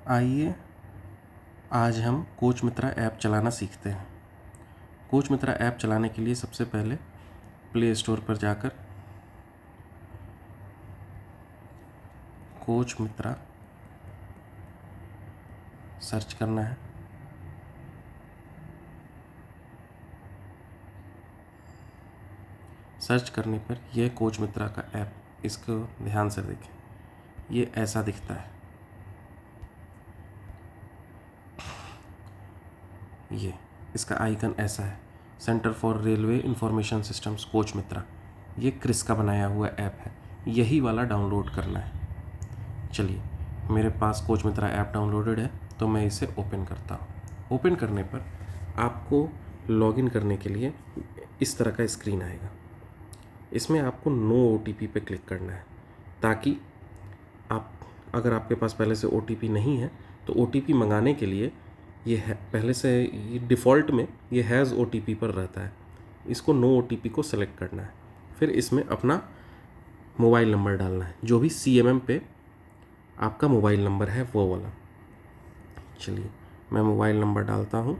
आइए आज हम कोच मित्रा ऐप चलाना सीखते हैं। कोच मित्रा ऐप चलाने के लिए सबसे पहले प्ले स्टोर पर जाकर कोच मित्रा सर्च करना है। सर्च करने पर यह कोच मित्रा का ऐप, इसको ध्यान से देखें, ये ऐसा दिखता है। ये इसका आइकन ऐसा है, Centre for Railway Information Systems coach Mitra. ये क्रिस का बनाया हुआ ऐप है, यही वाला डाउनलोड करना है। चलिए, मेरे पास कोच मित्रा ऐप डाउनलोडेड है तो मैं इसे ओपन करता हूँ। ओपन करने पर आपको लॉगिन करने के लिए इस तरह का स्क्रीन आएगा। इसमें आपको नो OTP पे क्लिक करना है, ताकि अगर आपके पास पहले से OTP नहीं है तो OTP मंगाने के लिए ये है, पहले से ये डिफ़ॉल्ट में ये हैज़ OTP पर रहता है। इसको नो OTP को सेलेक्ट करना है। फिर इसमें अपना मोबाइल नंबर डालना है, जो भी CMM पे आपका मोबाइल नंबर है वो वाला। चलिए, मैं मोबाइल नंबर डालता हूँ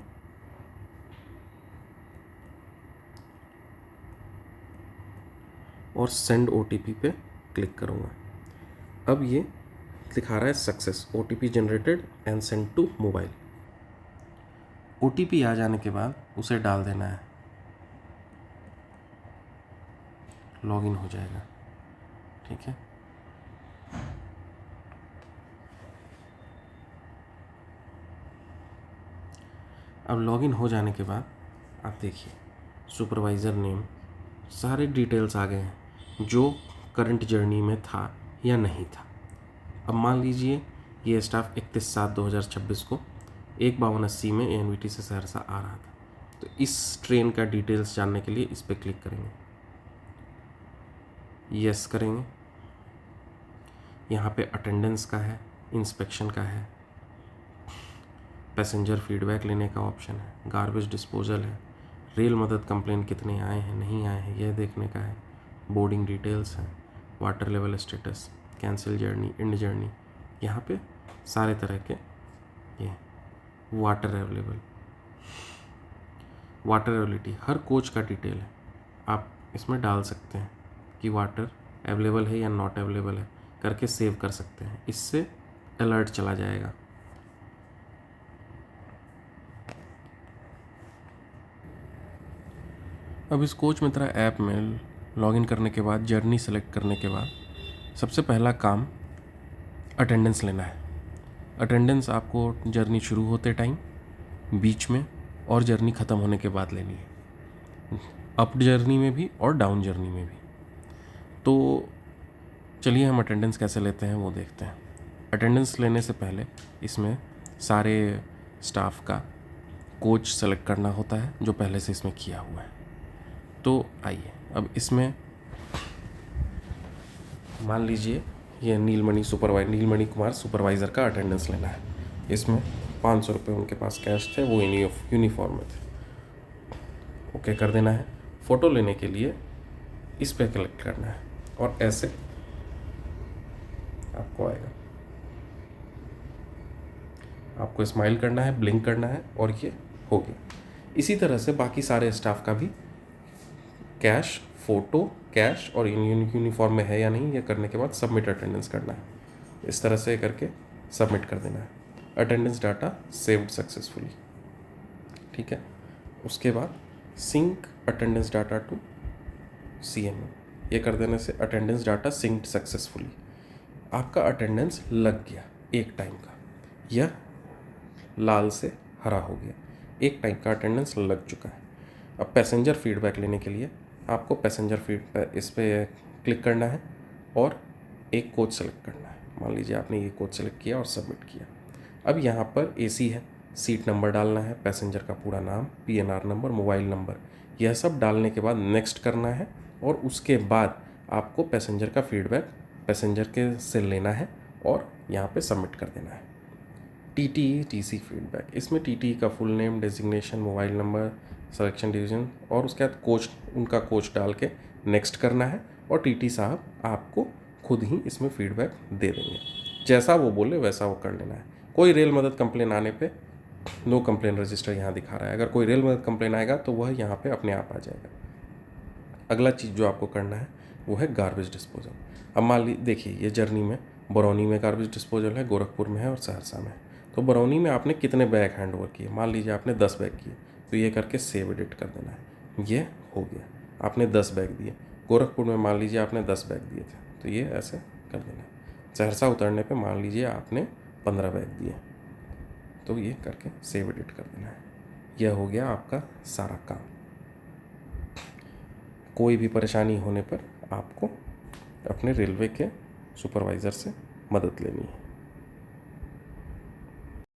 और सेंड OTP पे क्लिक करूँगा। अब ये दिखा रहा है success, OTP generated and send to mobile. OTP आ जाने के बाद उसे डाल देना है, लॉगिन हो जाएगा। ठीक है, अब लॉगिन हो जाने के बाद आप देखिए सुपरवाइज़र नेम, सारे डिटेल्स आ गए हैं जो करंट जर्नी में था या नहीं था। अब मान लीजिए ये स्टाफ 31/7/2026 को 1:52:80 में ANVT से सहरसा आ रहा था, तो इस ट्रेन का डिटेल्स जानने के लिए इस पर क्लिक करेंगे, यस करेंगे। यहाँ पे अटेंडेंस का है, इंस्पेक्शन का है, पैसेंजर फीडबैक लेने का ऑप्शन है, गार्बेज डिस्पोजल है, रेल मदद कंप्लेन कितने आए हैं नहीं आए हैं यह देखने का है, बोर्डिंग डिटेल्स हैं, water level status, cancel journey, and journey. यहाँ पे सारे तरह के ये वाटर अवेलेबल, वाटर अवेलेबिलिटी, हर कोच का डिटेल है, आप इसमें डाल सकते हैं कि वाटर अवेलेबल है या नॉट अवेलेबल है करके सेव कर सकते हैं। इससे अलर्ट चला जाएगा। अब इस कोच मित्रा ऐप में लॉगिन करने के बाद, जर्नी सेलेक्ट करने के बाद, सबसे पहला काम अटेंडेंस लेना है। अटेंडेंस आपको जर्नी शुरू होते टाइम, बीच में और जर्नी ख़त्म होने के बाद लेनी है, अप जर्नी में भी और डाउन जर्नी में भी। तो चलिए हम अटेंडेंस कैसे लेते हैं वो देखते हैं। अटेंडेंस लेने से पहले इसमें सारे स्टाफ का कोच सेलेक्ट करना होता है जो पहले से इसमें किया हुआ है। तो आइए, अब इसमें मान लीजिए ये नीलमणि कुमार सुपरवाइज़र का अटेंडेंस लेना है। इसमें 500 रुपये उनके पास कैश थे, वो यूनिफॉर्म में थे। ओके कर देना है। फ़ोटो लेने के लिए इस पर क्लिक करना है और ऐसे आपको आएगा, आपको स्माइल करना है, ब्लिंक करना है और ये हो गया। इसी तरह से बाकी सारे स्टाफ का भी कैश, फ़ोटो, कैश और यूनिफॉर्म में है या नहीं ये करने के बाद सबमिट अटेंडेंस करना है। इस तरह से करके सबमिट कर देना है। Attendance data saved successfully. ठीक है, उसके बाद sync attendance data to CMM, ये कर देने से अटेंडेंस डाटा सिंक्ड सक्सेसफुली। आपका अटेंडेंस लग गया एक टाइम का, यह लाल से हरा हो गया, एक टाइम का अटेंडेंस लग चुका है। अब पैसेंजर फीडबैक लेने के लिए आपको पैसेंजर फीडबैक इस पर क्लिक करना है और एक कोच सेलेक्ट करना है। मान लीजिए आपने ये कोच सेलेक्ट किया और सबमिट किया। अब यहाँ पर AC है, सीट नंबर डालना है, पैसेंजर का पूरा नाम, PNR नंबर, मोबाइल नंबर, यह सब डालने के बाद नेक्स्ट करना है और उसके बाद आपको पैसेंजर का फीडबैक पैसेंजर के से लेना है और यहाँ पे सबमिट कर देना है। TTE TC फीडबैक, इसमें TTE का full name, designation, mobile number, selection division और उसके बाद कोच, उनका कोच डाल के नेक्स्ट करना है और TT साहब आपको खुद ही इसमें फीडबैक दे देंगे। जैसा वो बोले वैसा वो कर लेना है। कोई रेल मदद कंप्लेन आने पे नो कंप्लेन रजिस्टर यहाँ दिखा रहा है। अगर कोई रेल मदद कंप्लेन आएगा तो वह यहाँ पे अपने आप आ जाएगा। अगला चीज़ जो आपको करना है वो है गार्बेज डिस्पोजल। अब मान ली देखिए ये जर्नी में बरौनी में गार्बेज डिस्पोजल है, गोरखपुर में है और सहरसा में है। तो बरौनी में आपने कितने बैग हैंड ओवर किए, मान लीजिए आपने 10 बैग किए, तो ये करके सेव एडिट कर देना है। ये हो गया, आपने 10 बैग दिए। गोरखपुर में मान लीजिए आपने 10 बैग दिए थे, तो ये ऐसे कर देना है। सहरसा उतरने पे मान लीजिए आपने 15 बैग दिए, तो ये करके सेव एडिट कर देना है। यह हो गया आपका सारा काम। कोई भी परेशानी होने पर आपको अपने रेलवे के सुपरवाइज़र से मदद लेनी है।